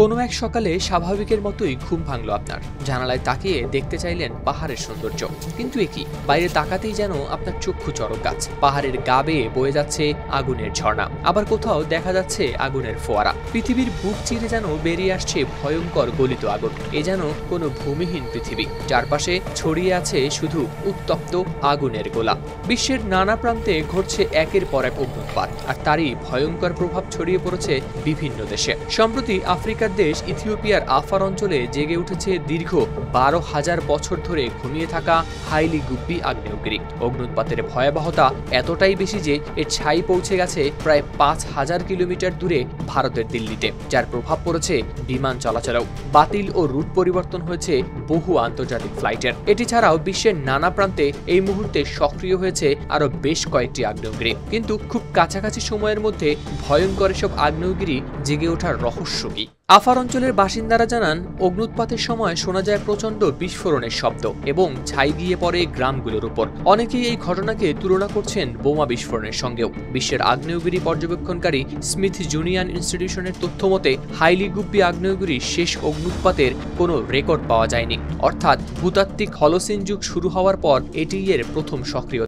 কোনো এক সকালে স্বাভাবিকের মতোই ঘুম ভাঙল আপনার। জানালায় তাকিয়ে দেখতে চাইলেন পাহাড়ের সৌন্দর্য, কিন্তু একই বাইরে তাকাতেই যেন আপনার চক্ষু চড়ক গাছ। পাহাড়ের গা বেয়ে বয়ে যাচ্ছে আগুনের ঝর্ণা, আবার কোথাও দেখা যাচ্ছে আগুনের ফোয়ারা। পৃথিবীর বুক চিরে যেন বেরিয়ে আসছে ভয়ঙ্কর গলিত আগুন। এ যেন কোনো ভূমিহীন পৃথিবী, চারপাশে ছড়িয়ে আছে শুধু উত্তপ্ত আগুনের গোলা। বিশ্বের নানা প্রান্তে ঘটছে একের পর এক অগ্নুৎপাত, আর তারই ভয়ঙ্কর প্রভাব ছড়িয়ে পড়েছে বিভিন্ন দেশে। সম্প্রতি আফ্রিকার দেশ ইথিওপিয়ার আফার অঞ্চলে জেগে উঠেছে দীর্ঘ 12,000 বছর ধরে ঘুমিয়ে থাকা হাইলি গুব্বি আগ্নেয়গিরি। অগ্নুৎপাতের ভয়াবহতা এতটাই বেশি যে এর ছাই পৌঁছে গেছে প্রায় 5,000 কিলোমিটার দূরে ভারতের দিল্লিতে, যার প্রভাব পড়েছে বিমান চলাচলেও। বাতিল ও রুট পরিবর্তন হয়েছে বহু আন্তর্জাতিক ফ্লাইটের। এটি ছাড়াও বিশ্বের নানা প্রান্তে এই মুহূর্তে সক্রিয় হয়েছে আরো বেশ কয়েকটি আগ্নেয়গিরি। কিন্তু খুব কাছাকাছি সময়ের মধ্যে ভয়ঙ্কর এসব আগ্নেয়গিরি জেগে ওঠার রহস্য কি? আফার অঞ্চলের বাসিন্দারা জানান, অগ্নুৎপাতের সময় শোনা যায় প্রচণ্ড বিস্ফোরণের শব্দ এবং ছাই গিয়ে পড়ে গ্রামগুলোর উপর। অনেকেই এই ঘটনাকে তুলনা করছেন বোমা বিস্ফোরণের সঙ্গেও। বিশ্বের আগ্নেয়গিরি পর্যবেক্ষণকারী স্মিথ জুনিয়ান ইনস্টিটিউশনের তথ্য মতে, হাইলি গুব্বি আগ্নেয়গিরির শেষ অগ্নুৎপাতের কোনো রেকর্ড পাওয়া যায়নি, অর্থাৎ ভূতাত্ত্বিক হলোসিন যুগ শুরু হওয়ার পর এটিই এর প্রথম সক্রিয়